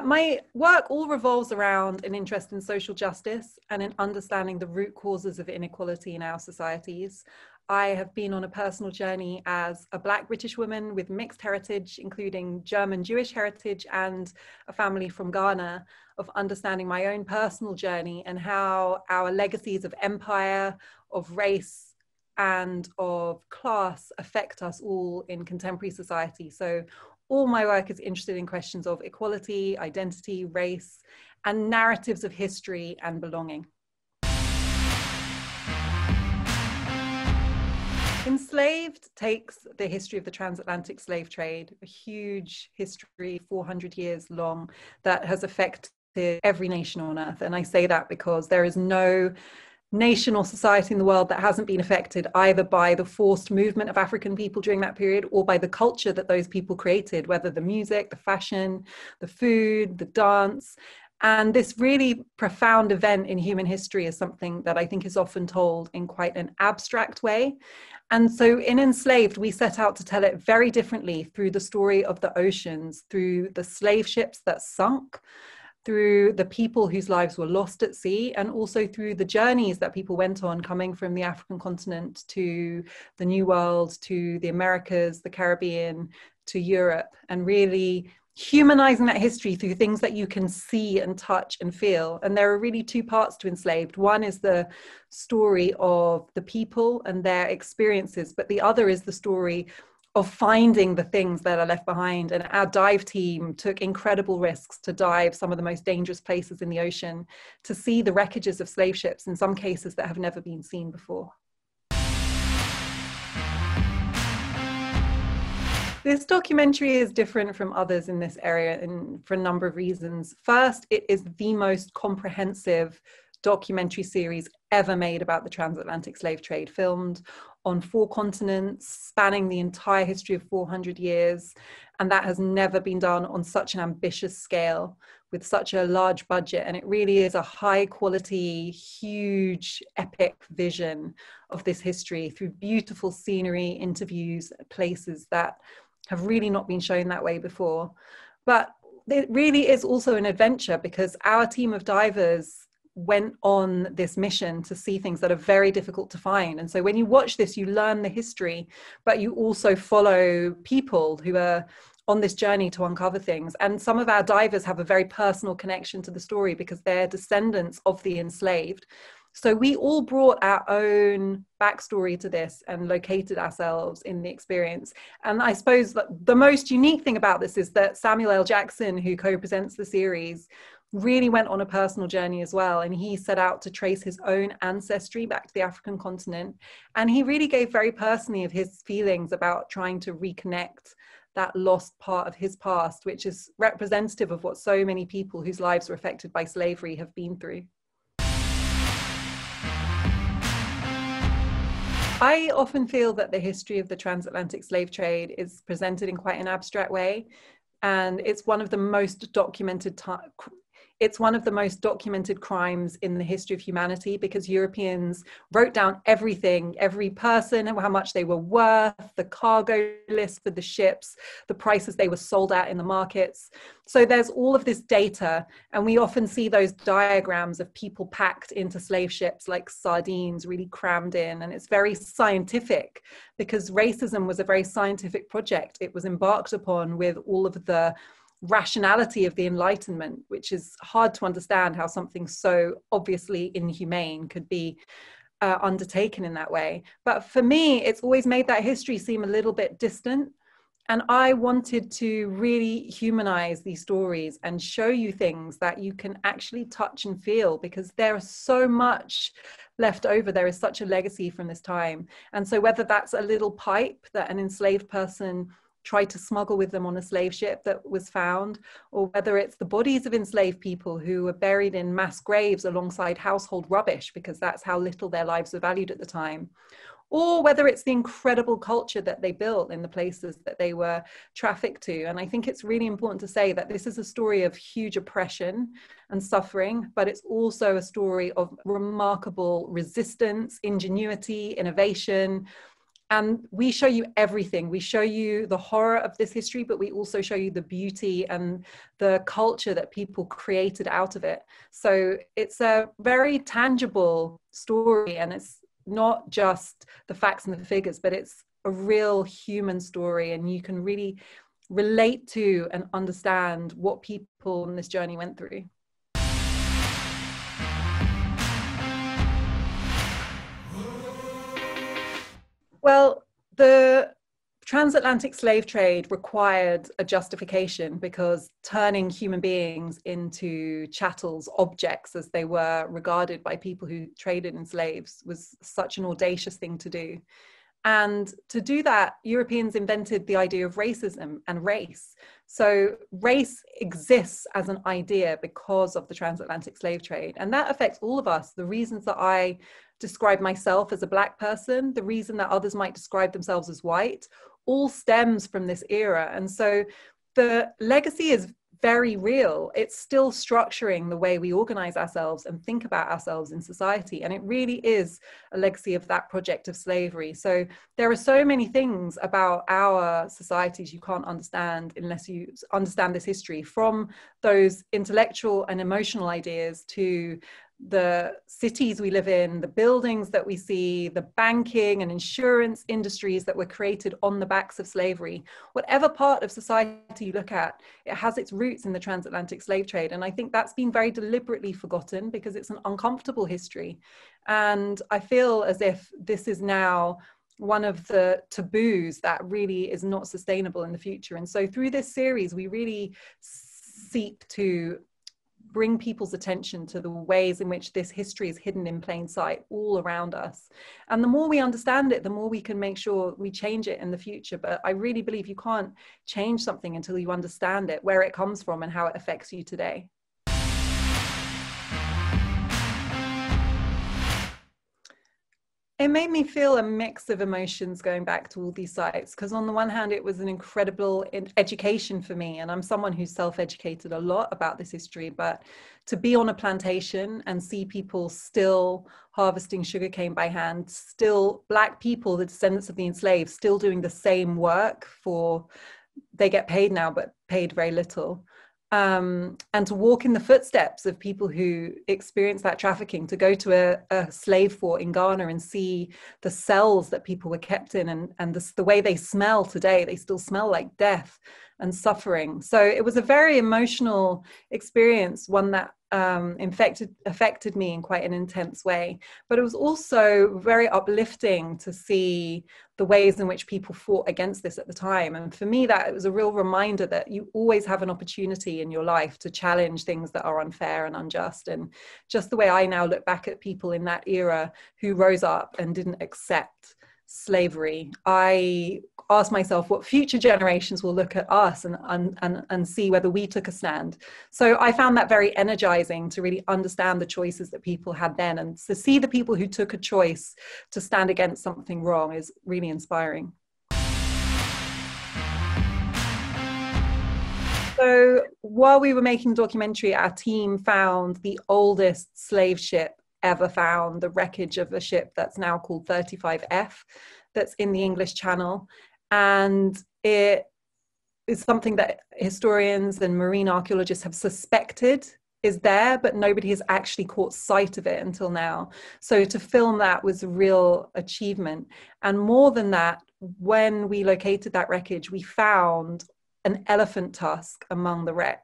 My work all revolves around an interest in social justice and in understanding the root causes of inequality in our societies. I have been on a personal journey as a Black British woman with mixed heritage, including German Jewish heritage and a family from Ghana, of understanding my own personal journey and how our legacies of empire, of race, and of class affect us all in contemporary society. So all my work is interested in questions of equality, identity, race, and narratives of history and belonging. Enslaved takes the history of the transatlantic slave trade, a huge history, 400 years long, that has affected every nation on earth. And I say that because there is no nation or society in the world that hasn't been affected either by the forced movement of African people during that period or by the culture that those people created, whether the music, the fashion, the food, the dance. And this really profound event in human history is something that I think is often told in quite an abstract way. And so in Enslaved, we set out to tell it very differently through the story of the oceans, through the slave ships that sunk, through the people whose lives were lost at sea, and also through the journeys that people went on coming from the African continent to the New World, to the Americas, the Caribbean, to Europe, and really humanizing that history through things that you can see and touch and feel. And there are really two parts to Enslaved. One is the story of the people and their experiences, but the other is the story of finding the things that are left behind. And our dive team took incredible risks to dive some of the most dangerous places in the ocean to see the wreckages of slave ships, in some cases that have never been seen before. This documentary is different from others in this area for a number of reasons. First, it is the most comprehensive documentary series ever made about the transatlantic slave trade, filmed on 4 continents, spanning the entire history of 400 years. And that has never been done on such an ambitious scale with such a large budget. And it really is a high quality, huge, epic vision of this history through beautiful scenery, interviews, places that have really not been shown that way before. But it really is also an adventure because our team of divers went on this mission to see things that are very difficult to find. And so when you watch this, you learn the history, but you also follow people who are on this journey to uncover things. And some of our divers have a very personal connection to the story because they're descendants of the enslaved. So we all brought our own backstory to this and located ourselves in the experience. And I suppose the most unique thing about this is that Samuel L. Jackson, who co-presents the series, really went on a personal journey as well. And he set out to trace his own ancestry back to the African continent. And he really gave very personally of his feelings about trying to reconnect that lost part of his past, which is representative of what so many people whose lives were affected by slavery have been through. I often feel that the history of the transatlantic slave trade is presented in quite an abstract way, and it's one of the most documented crimes in the history of humanity because Europeans wrote down everything, every person, how much they were worth, the cargo list for the ships, the prices they were sold at in the markets. So there's all of this data, and we often see those diagrams of people packed into slave ships like sardines, really crammed in, and it's very scientific because racism was a very scientific project. It was embarked upon with all of the rationality of the Enlightenment, which is hard to understand how something so obviously inhumane could be undertaken in that way. But for me, it's always made that history seem a little bit distant. And I wanted to really humanize these stories and show you things that you can actually touch and feel because there is so much left over. There is such a legacy from this time. And so whether that's a little pipe that an enslaved person tried to smuggle with them on a slave ship that was found, or whether it's the bodies of enslaved people who were buried in mass graves alongside household rubbish because that's how little their lives were valued at the time, or whether it's the incredible culture that they built in the places that they were trafficked to. And I think it's really important to say that this is a story of huge oppression and suffering, but it's also a story of remarkable resistance, ingenuity, innovation, And we show you everything. We show you the horror of this history, but we also show you the beauty and the culture that people created out of it. So it's a very tangible story, and it's not just the facts and the figures, but it's a real human story, and you can really relate to and understand what people on this journey went through. Well, the transatlantic slave trade required a justification, because turning human beings into chattels, objects, as they were regarded by people who traded in slaves, was such an audacious thing to do. And to do that, Europeans invented the idea of racism and race. So race exists as an idea because of the transatlantic slave trade. And that affects all of us. The reasons that I describe myself as a Black person, the reason that others might describe themselves as white, all stems from this era. And so the legacy is very real. It's still structuring the way we organize ourselves and think about ourselves in society. And it really is a legacy of that project of slavery. So there are so many things about our societies you can't understand unless you understand this history, from those intellectual and emotional ideas to the cities we live in, the buildings that we see, the banking and insurance industries that were created on the backs of slavery. Whatever part of society you look at, it has its roots in the transatlantic slave trade. And I think that's been very deliberately forgotten because it's an uncomfortable history. And I feel as if this is now one of the taboos that really is not sustainable in the future. And so through this series, we really seek to bring people's attention to the ways in which this history is hidden in plain sight all around us. And the more we understand it, the more we can make sure we change it in the future. But I really believe you can't change something until you understand it, where it comes from and how it affects you today. It made me feel a mix of emotions going back to all these sites, because on the one hand, it was an incredible education for me. And I'm someone who's self-educated a lot about this history, but to be on a plantation and see people still harvesting sugarcane by hand, still Black people, the descendants of the enslaved, still doing the same work they get paid now, but paid very little. And to walk in the footsteps of people who experience that trafficking, to go to a slave fort in Ghana and see the cells that people were kept in, and the way they smell today, they still smell like death and suffering. So it was a very emotional experience, one that affected me in quite an intense way. But it was also very uplifting to see the ways in which people fought against this at the time. And for me, that it was a real reminder that you always have an opportunity in your life to challenge things that are unfair and unjust. And just the way I now look back at people in that era who rose up and didn't accept slavery, I ask myself what future generations will look at us and see whether we took a stand. So I found that very energizing to really understand the choices that people had then, and to see the people who took a choice to stand against something wrong is really inspiring. So while we were making the documentary, our team found the oldest slave ship ever found, the wreckage of a ship that's now called 35F, that's in the English Channel. And it is something that historians and marine archaeologists have suspected is there, but nobody has actually caught sight of it until now. So to film that was a real achievement. And more than that, when we located that wreckage, we found an elephant tusk among the wreck.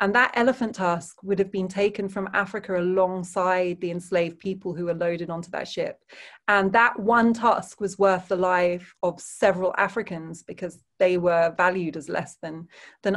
And that elephant tusk would have been taken from Africa alongside the enslaved people who were loaded onto that ship. And that one tusk was worth the life of several Africans, because they were valued as less than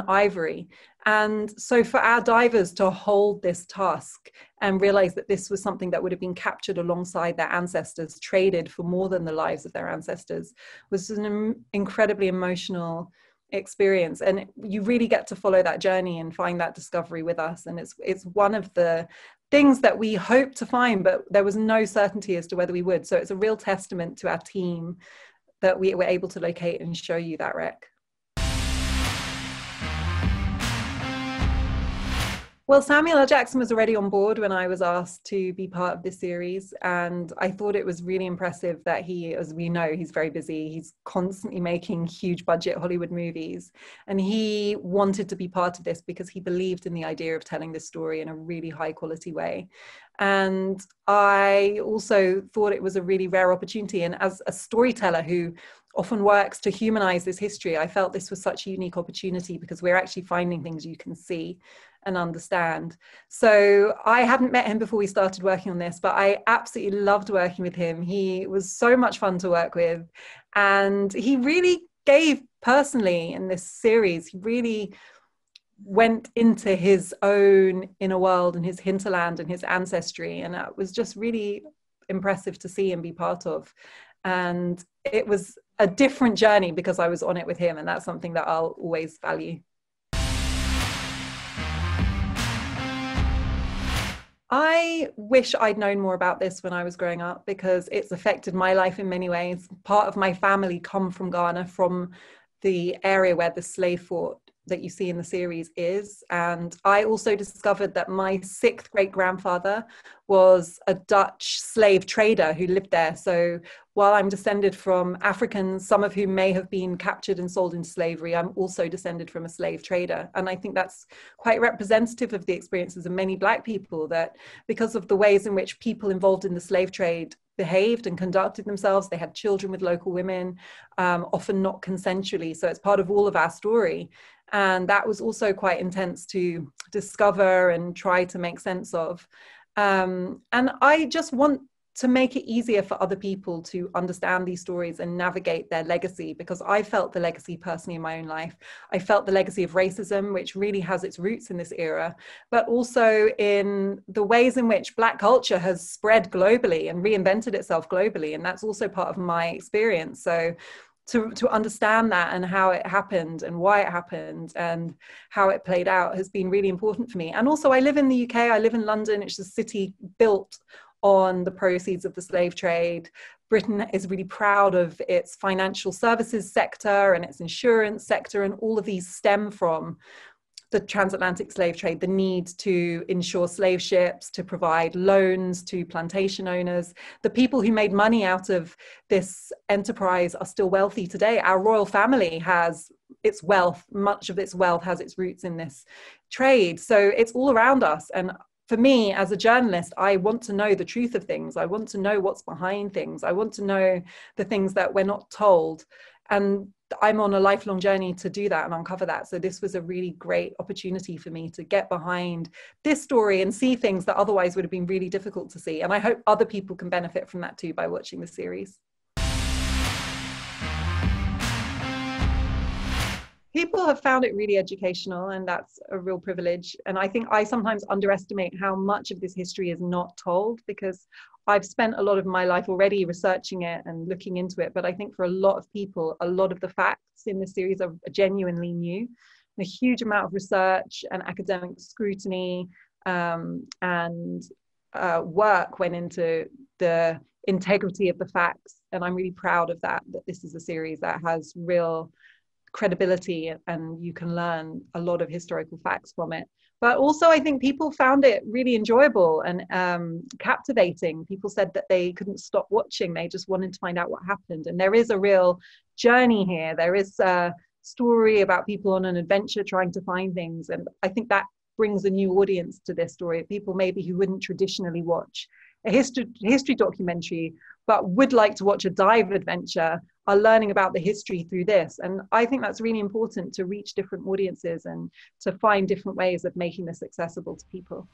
ivory. And so for our divers to hold this tusk and realize that this was something that would have been captured alongside their ancestors, traded for more than the lives of their ancestors, was an incredibly emotional experience. And you really get to follow that journey and find that discovery with us. And it's one of the things that we hope to find, but there was no certainty as to whether we would. So it's a real testament to our team that we were able to locate and show you that wreck. Well, Samuel L. Jackson was already on board when I was asked to be part of this series, and I thought it was really impressive that he, as we know, he's very busy. He's constantly making huge budget Hollywood movies, and he wanted to be part of this because he believed in the idea of telling this story in a really high quality way. And I also thought it was a really rare opportunity. And as a storyteller who often works to humanize this history, I felt this was such a unique opportunity because we're actually finding things you can see and understand. So I hadn't met him before we started working on this, but I absolutely loved working with him. He was so much fun to work with, and he really gave personally in this series. He really went into his own inner world and his hinterland and his ancestry, and it was just really impressive to see and be part of. And it was a different journey because I was on it with him, and that's something that I'll always value. I wish I'd known more about this when I was growing up because it's affected my life in many ways. Part of my family come from Ghana, from the area where the slave fort that you see in the series is. And I also discovered that my 6th great-grandfather was a Dutch slave trader who lived there. So while I'm descended from Africans, some of whom may have been captured and sold into slavery, I'm also descended from a slave trader. And I think that's quite representative of the experiences of many Black people, that because of the ways in which people involved in the slave trade behaved and conducted themselves, they had children with local women, often not consensually. So it's part of all of our story. And that was also quite intense to discover and try to make sense of. And I just want to make it easier for other people to understand these stories and navigate their legacy, because I felt the legacy personally in my own life. I felt the legacy of racism, which really has its roots in this era, but also in the ways in which Black culture has spread globally and reinvented itself globally. And that's also part of my experience. So to understand that and how it happened and why it happened and how it played out has been really important for me. And also I live in the UK, I live in London, it's a city built on the proceeds of the slave trade. Britain is really proud of its financial services sector and its insurance sector, and all of these stem from the transatlantic slave trade, the need to insure slave ships, to provide loans to plantation owners. The people who made money out of this enterprise are still wealthy today. Our royal family has its wealth, much of its wealth has its roots in this trade. So it's all around us. And for me, as a journalist, I want to know the truth of things. I want to know what's behind things. I want to know the things that we're not told. And I'm on a lifelong journey to do that and uncover that. So this was a really great opportunity for me to get behind this story and see things that otherwise would have been really difficult to see. And I hope other people can benefit from that too by watching the series. People have found it really educational, and that's a real privilege. And I think I sometimes underestimate how much of this history is not told, because I've spent a lot of my life already researching it and looking into it. But I think for a lot of people, a lot of the facts in this series are genuinely new. A huge amount of research and academic scrutiny and work went into the integrity of the facts. And I'm really proud of that this is a series that has real credibility and you can learn a lot of historical facts from it. But also I think people found it really enjoyable and captivating. People said that they couldn't stop watching, they just wanted to find out what happened. And there is a real journey here. There is a story about people on an adventure trying to find things, and I think that brings a new audience to this story. People maybe who wouldn't traditionally watch a history documentary but would like to watch a dive adventure are learning about the history through this. And I think that's really important, to reach different audiences and to find different ways of making this accessible to people.